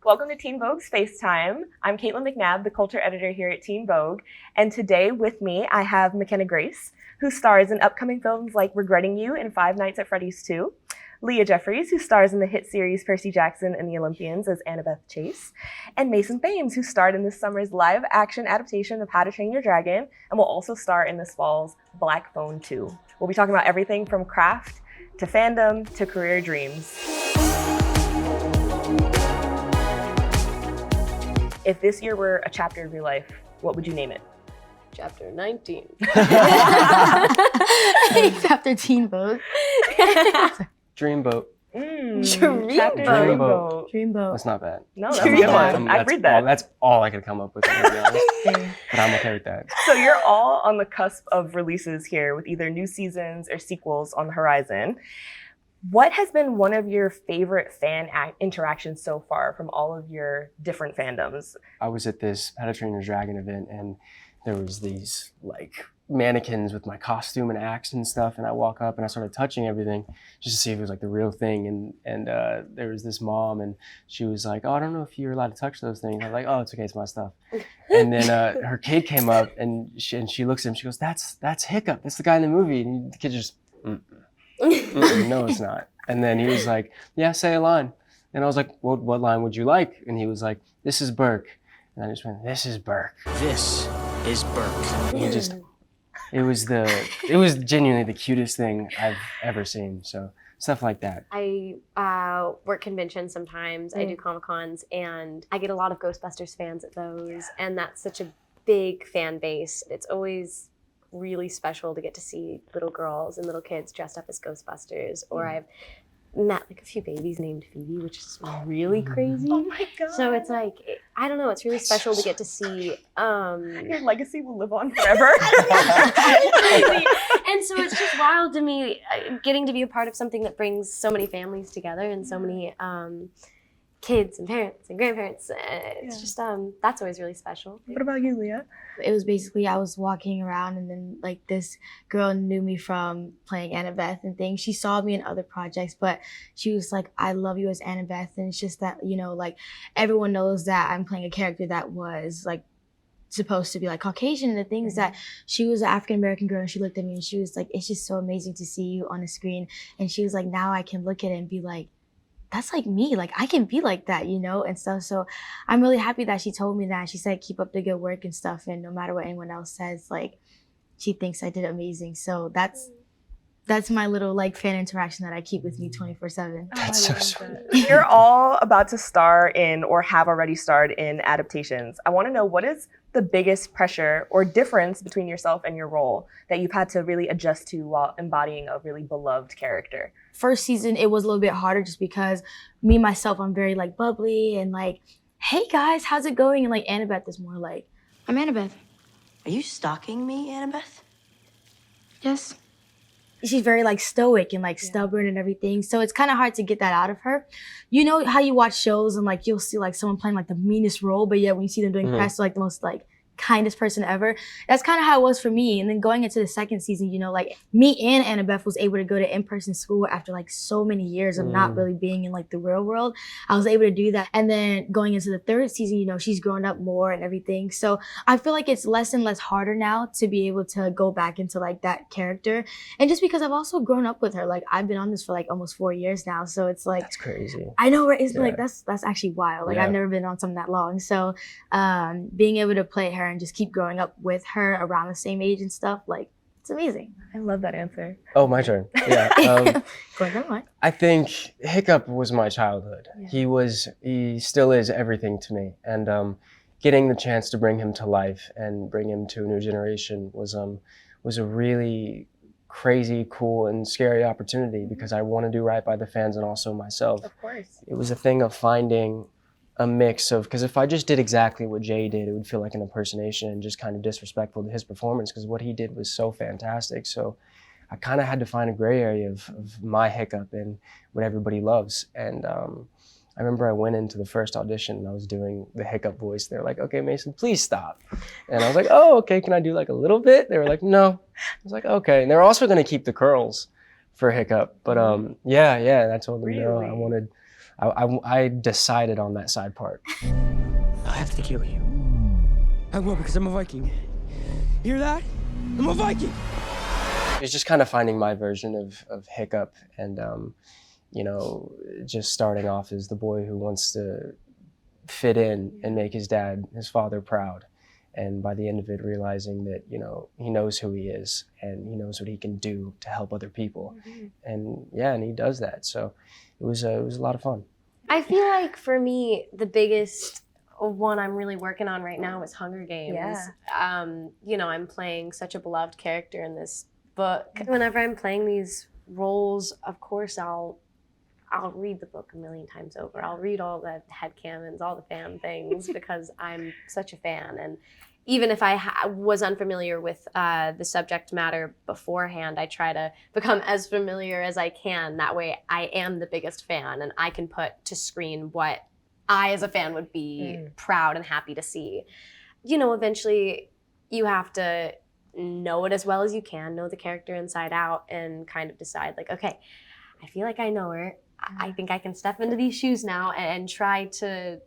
Welcome to Teen Vogue's FaceTime. I'm Caitlin McNabb, the culture editor here at Teen Vogue. And today with me, I have Mckenna Grace, who stars in upcoming films like Regretting You and Five Nights at Freddy's 2. Leah Jeffries, who stars in the hit series Percy Jackson and the Olympians as Annabeth Chase. And Mason Thames, who starred in this summer's live-action adaptation of How to Train Your Dragon and will also star in this fall's Black Phone 2. We'll be talking about everything from craft to fandom to career dreams. If this year were a chapter of your life, what would you name it? Chapter 19. Chapter Teen Vogue. Dreamboat. Dreamboat. Dreamboat. That's not bad. No, that's a good one. I'd read that. That's all I could come up with, to be honest. But I'm okay with that. So you're all on the cusp of releases here with either new seasons or sequels on the horizon. What has been one of your favorite fan interactions so far from all of your different fandoms? I was at this How to Train Your Dragon event, and there was these mannequins with my costume and axe and stuff, and I walk up and I started touching everything just to see if it was the real thing, and there was this mom, and she was like, "Oh, I don't know if you're allowed to touch those things." I was like, "Oh, it's okay, it's my stuff." And then her kid came up, and she looks at him, she goes, that's Hiccup, that's the guy in the movie." And the kid just no, it's not. And then he was like, "Yeah, say a line." And I was like, "Well, what line would you like?" And he was like, "This is Burke." And I just went, "This is Burke. This is Burke." And it was genuinely the cutest thing I've ever seen. So stuff like that. I work conventions sometimes. I do Comic-Cons, and I get a lot of Ghostbusters fans at those. And that's such a big fan base. It's always really special to get to see little girls and little kids dressed up as Ghostbusters. Or I've met a few babies named Phoebe, which is really crazy. Oh my God. So it's I don't know, it's really special to get to see. Your legacy will live on forever. And so it's just wild to me getting to be a part of something that brings so many families together and so many kids and parents and grandparents. It's just, that's always really special. What about you, Leah? It was basically, I was walking around, and then this girl knew me from playing Annabeth and things. She saw me in other projects, but she was like, "I love you as Annabeth." And it's just that, everyone knows that I'm playing a character that was supposed to be Caucasian, and the things that she was an African-American girl, and she looked at me and she was like, "It's just so amazing to see you on the screen." And she was like, "Now I can look at it and be like, that's me, I can be like that, and stuff." So I'm really happy that she told me that. She said, "Keep up the good work and stuff, and no matter what anyone else says, she thinks I did amazing." So that's my little fan interaction that I keep with me 24/7. That's so sweet. You're all about to star in or have already starred in adaptations. I want to know, what is the biggest pressure or difference between yourself and your role that you've had to really adjust to while embodying a really beloved character? First season, it was a little bit harder just because me, myself, I'm very bubbly and "Hey guys, how's it going?" And Annabeth is more "I'm Annabeth." Are you stalking me, Annabeth? Yes. She's very stoic and stubborn and everything. So it's kind of hard to get that out of her. You know how you watch shows and you'll see someone playing the meanest role, but yet when you see them doing press, the most kindest person ever. That's kind of how it was for me. And then going into the second season, me and Annabeth was able to go to in-person school after so many years of not really being in the real world. I was able to do that. And then going into the third season, she's grown up more and everything. So I feel it's less and less harder now to be able to go back into that character. And just because I've also grown up with her, I've been on this for almost 4 years now. So it's that's crazy. I know, right? It's that's actually wild. I've never been on something that long. So being able to play her and just keep growing up with her around the same age and stuff, it's amazing. I love that answer. Oh, my turn. Yeah. Going. I think Hiccup was my childhood. Yeah. He still is everything to me. And getting the chance to bring him to life and bring him to a new generation was a really crazy, cool, and scary opportunity because I want to do right by the fans and also myself. Of course. It was a thing of finding a mix of, because if I just did exactly what Jay did, it would feel like an impersonation and just kind of disrespectful to his performance, because what he did was so fantastic. So I kind of had to find a gray area of my Hiccup and what everybody loves. And I remember I went into the first audition and I was doing the Hiccup voice. They're like, "Okay, Mason, please stop." And I was like, "Oh, okay, can I do a little bit?" They were like, "No." I was like, "Okay." And they're also going to keep the curls for Hiccup. But yeah, I told them no. I decided on that side part. I have to kill you. I will, because I'm a Viking. Hear that? I'm a Viking! It's just kind of finding my version of Hiccup and, you know, just starting off as the boy who wants to fit in and make his dad, his father, proud. And by the end of it, realizing that, you know, he knows who he is and he knows what he can do to help other people. And yeah, and he does that. So it was a lot of fun. I feel like for me, the biggest one I'm really working on right now is Hunger Games. Yeah. You know, I'm playing such a beloved character in this book. Whenever I'm playing these roles, of course, I'll read the book a million times over. I'll read all the headcanons, all the fan things, because I'm such a fan. And even if I was unfamiliar with the subject matter beforehand, I try to become as familiar as I can. That way I am the biggest fan and I can put to screen what I as a fan would be proud and happy to see. You know, eventually you have to know it as well as you can, know the character inside out, and kind of decide like, okay, I feel like I know her. I think I can step into these shoes now and try to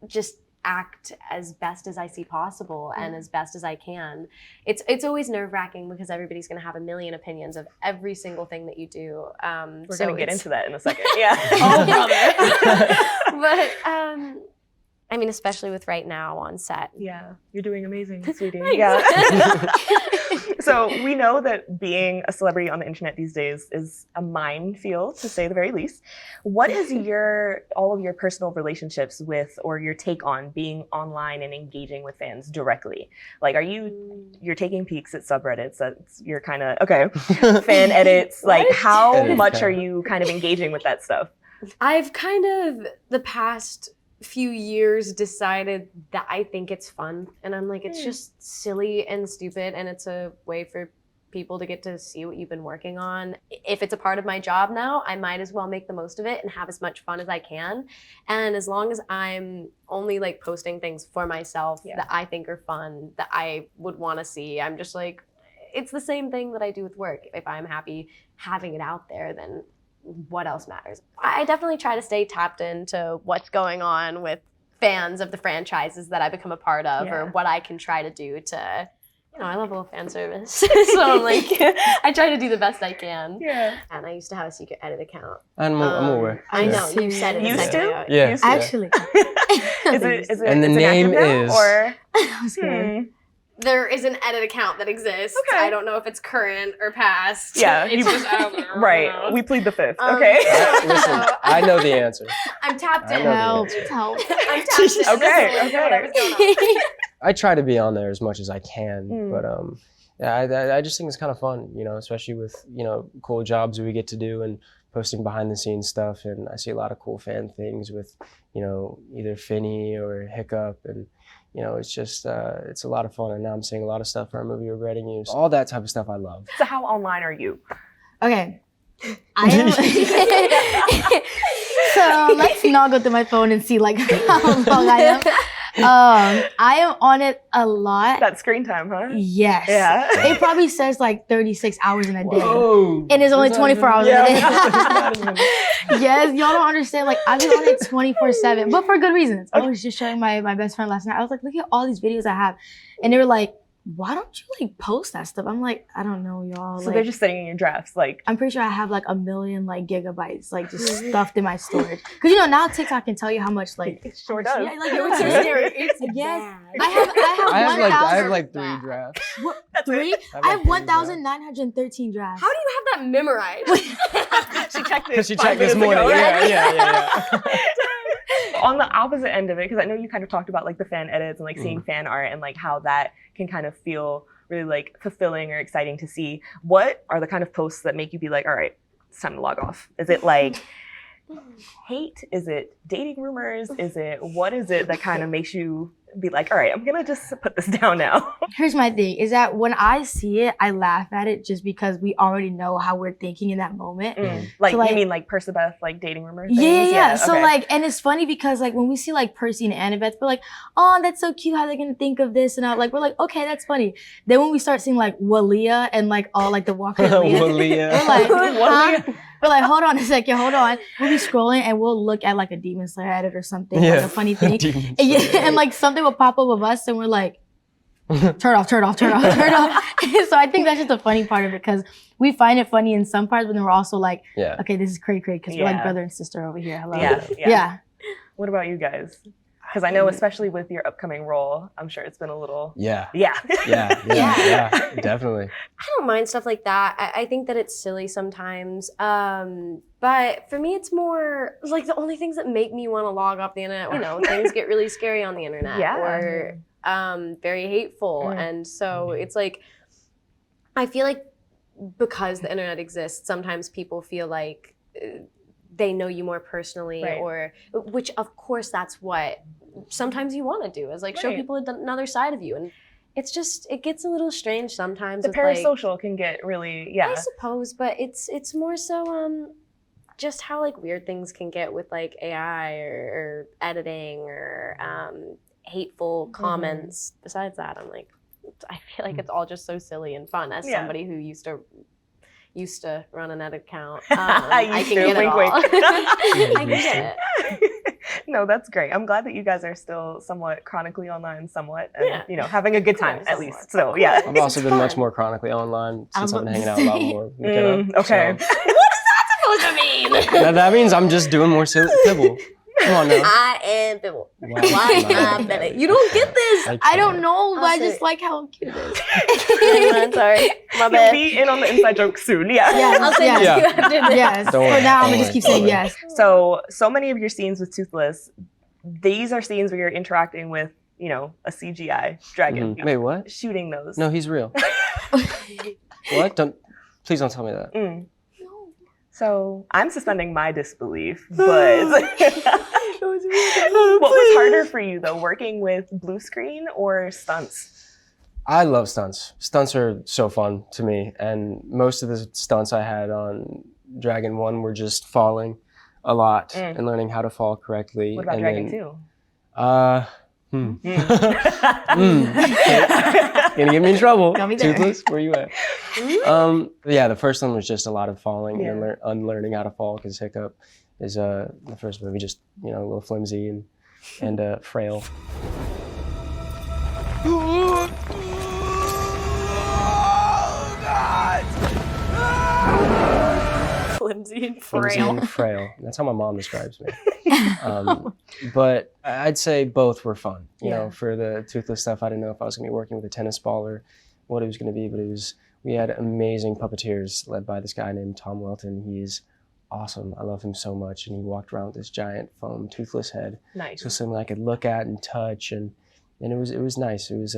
just act as best as I see possible and as best as I can. It's always nerve-wracking because everybody's going to have a million opinions of every single thing that you do. We're going to get into that in a second. Yeah. But I mean, especially with right now on set. Yeah, you're doing amazing, sweetie. Thanks. Yeah. So we know that being a celebrity on the internet these days is a minefield, to say the very least. What is all of your personal relationships with, or your take on being online and engaging with fans directly? Like, you're taking peeks at subreddits, you're kind of, okay, fan edits, like how much are you kind of engaging with that stuff? I've kind of, the past few years, decided that I think it's fun, and I'm like, it's just silly and stupid, and it's a way for people to get to see what you've been working on. If it's a part of my job now, I might as well make the most of it and have as much fun as I can. And as long as I'm only like posting things for myself that I think are fun, that I would want to see, I'm just like, it's the same thing that I do with work. If I'm happy having it out there, then what else matters? I definitely try to stay tapped into what's going on with fans of the franchises that I become a part of, or what I can try to do to, you know, I love a little fan service. So I'm like, I try to do the best I can. Yeah. And I used to have a secret edit account. I'm aware. I know, you said it. Used to? Yeah. Actually. Is it And the name is... Or? I'm scared. There is an edit account that exists. Okay. I don't know if it's current or past. Yeah. It's just out there. Right. We plead the fifth. Okay. Listen, I know the answer. I'm tapped in. Help. I'm tapped in. Okay. Whatever's going on. I try to be on there as much as I can, but yeah, I just think it's kind of fun, you know, especially with, you know, cool jobs we get to do and posting behind the scenes stuff. And I see a lot of cool fan things with, you know, either Finney or Hiccup, and you know, it's just, it's a lot of fun. And now I'm seeing a lot of stuff for our movie Regretting You. All that type of stuff I love. So how online are you? Okay. I am. So let's not go through my phone and see like how long I am. I am on it a lot. That screen time, huh? Yes. Yeah. It probably says like 36 hours in a day. Whoa. And it's only 24 hours in a day. Yeah. Yes, y'all don't understand. Like, I've been on it 24/7, but for good reasons. I was just showing my best friend last night. I was like, look at all these videos I have. And they were like, why don't you like post that stuff? I'm like, I don't know, y'all. So like, they're just sitting in your drafts, like. I'm pretty sure I have like 1 million like gigabytes like just stuffed in my storage. Cause you know now TikTok can tell you how much like It sure does. Yeah, like, It's so scary. It's yes. bad. I have like 3 drafts. three. I have 1,913 drafts. How do you have that memorized? She checked it. Because she 5 checked this minutes morning. ago. Yeah. On the opposite end of it, because I know you kind of talked about like the fan edits and like seeing fan art and like how that can kind of feel really like fulfilling or exciting to see. What are the kind of posts that make you be like, all right, it's time to log off? Is it like hate? Is it dating rumors? What is it that kind of makes you be like, all right, I'm gonna just put this down now? Here's my thing, is that when I see it, I laugh at it just because we already know how we're thinking in that moment. Like, So, like- you mean like Percybeth, like dating rumors? Yeah. So okay. like, and it's funny because like when we see like Percy and Annabeth, we're like, oh, that's so cute. How they're gonna think of this? And like, we're like, okay, that's funny. Then when we start seeing like Leah and like all like the Walker Leah, Leah. we're like, Leah. huh? We're like, hold on a second, hold on. We'll be scrolling and we'll look at like a Demon Slayer edit or something, like a funny thing. And like something will pop up of us and we're like, turn off. So I think that's just the funny part of it because we find it funny in some parts, but then we're also like, okay, this is cray because we're like brother and sister over here. Hello. Yeah. What about you guys? Because I know, especially with your upcoming role, I'm sure it's been a little. Yeah, definitely. I don't mind stuff like that. I think that it's silly sometimes. But for me, it's more like the only things that make me want to log off the internet. You know, things get really scary on the internet, or very hateful, and so it's like I feel like because the internet exists, sometimes people feel like they know you more personally, or which of course that's what sometimes you want to do is like show people another side of you, and it's just it gets a little strange sometimes. The parasocial can get really I suppose, but it's more so just how like weird things can get with like AI or editing or hateful comments. Besides that, I'm like, I feel like it's all just so silly and fun as somebody who used to run an edit account. I can get it all. I can get it. No, that's great. I'm glad that you guys are still somewhat chronically online, and you know, having a good time at least. So yeah, I've also been much more chronically online since I've been hanging out a lot more. Okay. So. What is that supposed to mean? That means I'm just doing more silly pibble. Come on now. I am Bibble. You don't get this. I don't know, but I just like how cute it is. I'm sorry. My bad. You'll be in on the inside joke soon. I'll say that to you after this. Yes. For now, I'm gonna just keep saying yes. So many of your scenes with Toothless, these are scenes where you're interacting with, you know, a CGI dragon. Wait, what? Shooting those. No, he's real. What? Please don't tell me that. So I'm suspending my disbelief, but what was harder for you though, working with blue screen or stunts? I love stunts. Stunts are so fun to me, and most of the stunts I had on Dragon 1 were just falling a lot and learning how to fall correctly. What about Dragon 2? Gonna get me in trouble. Toothless, where you at? Yeah, the first one was just a lot of falling and unlearning how to fall because Hiccup is the first movie just, you know, a little flimsy and frail. Flimsy and Flimsy and frail. That's how my mom describes me. But I'd say both were fun. You know, for the Toothless stuff, I didn't know if I was gonna be working with a tennis ball or what it was gonna be, but we had amazing puppeteers led by this guy named Tom Welton. He's awesome. I love him so much. And he walked around with this giant foam Toothless head. Nice. So something I could look at and touch, and it was nice. It was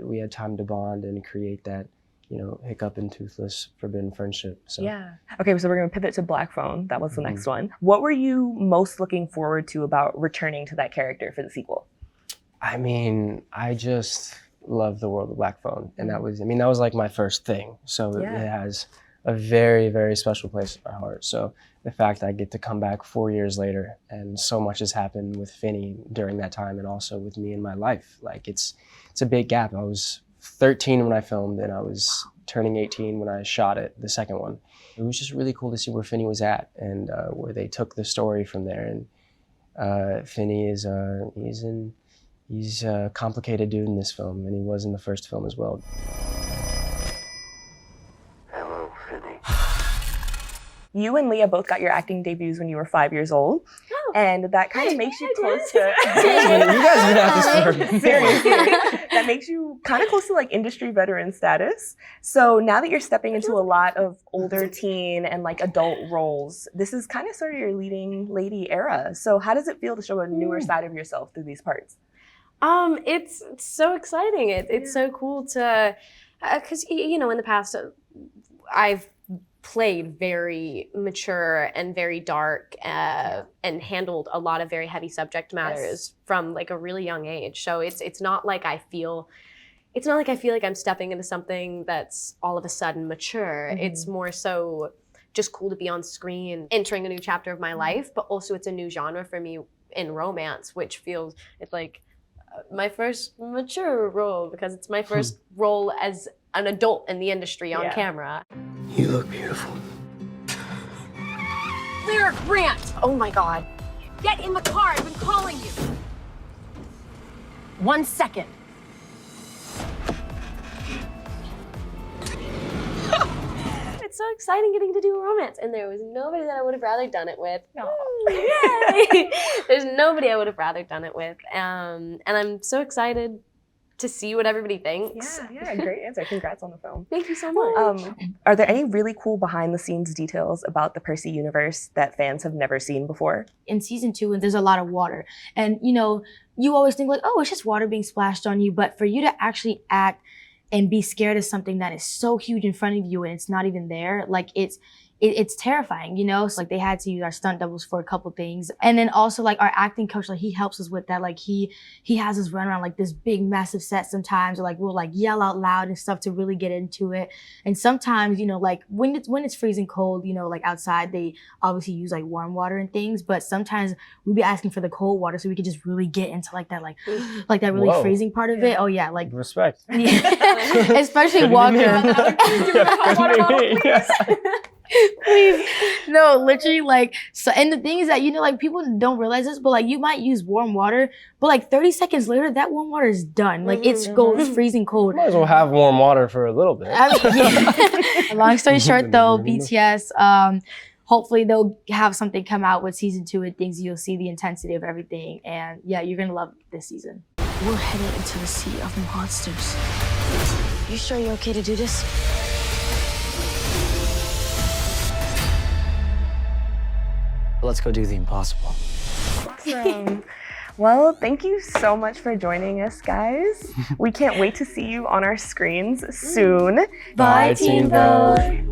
we had time to bond and create that, you know, Hiccup and Toothless forbidden friendship. So. Yeah. Okay, so we're gonna pivot to Black Phone. That was the next one. What were you most looking forward to about returning to that character for the sequel? I mean, I just love the world of Black Phone, and that was like my first thing. So it has a very, very special place in my heart. So the fact I get to come back 4 years later and so much has happened with Finney during that time and also with me in my life. Like it's a big gap. I was 13 when I filmed and I was turning 18 when I shot it, the second one. It was just really cool to see where Finney was at and where they took the story from there. And Finney is he's a complicated dude in this film, and he was in the first film as well. Hello, Finney. You and Leah both got your acting debuts when you were 5 years old. And that kind of makes you close to... You guys have been at this for... Seriously. That makes you kind of close to like industry veteran status. So now that you're stepping into a lot of older teen and like adult roles, this is kind of sort of your leading lady era. So how does it feel to show a newer side of yourself through these parts? It's so exciting. It's so cool to, because you know, in the past, I've played very mature and very dark and handled a lot of very heavy subject matters from like a really young age. So it's not like I feel like I'm stepping into something that's all of a sudden mature. It's more so just cool to be on screen, entering a new chapter of my life, but also it's a new genre for me in romance, which feels, it's like my first mature role because it's my first role as an adult in the industry on camera. You look beautiful. Lyric Grant! Oh my God. Get in the car, I've been calling you. 1 second. It's so exciting getting to do a romance, and there was nobody that I would have rather done it with. No. Yay! There's nobody I would have rather done it with, and I'm so excited to see what everybody thinks. Yeah, great answer. Congrats on the film. Thank you so much. Are there any really cool behind the scenes details about the Percy universe that fans have never seen before? In season 2, and there's a lot of water, and you know, you always think like, oh, it's just water being splashed on you, but for you to actually act and be scared of something that is so huge in front of you and it's not even there, like it's terrifying, you know? So like they had to use our stunt doubles for a couple things. And then also like our acting coach, like he helps us with that. Like he has us run around like this big massive set sometimes, or like we'll like yell out loud and stuff to really get into it. And sometimes, you know, like when it's freezing cold, you know, like outside they obviously use like warm water and things, but sometimes we'd be asking for the cold water so we could just really get into like that like that really Whoa. freezing part of it. Oh yeah, like Respect. yeah. Especially Couldn't Walker. be me. Yeah. Please. No, literally like, so, and the thing is that, you know, like people don't realize this, but like you might use warm water, but like 30 seconds later, that warm water is done. Like it's goes freezing cold. Might as well have warm water for a little bit. I mean, yeah. Long story short though, BTS, hopefully they'll have something come out with season 2 and things. You'll see the intensity of everything. And yeah, you're gonna love this season. We're headed into the sea of monsters. You sure you're okay to do this? Let's go do the impossible. Awesome. Well, thank you so much for joining us, guys. We can't wait to see you on our screens soon. Bye, Teen Vogue.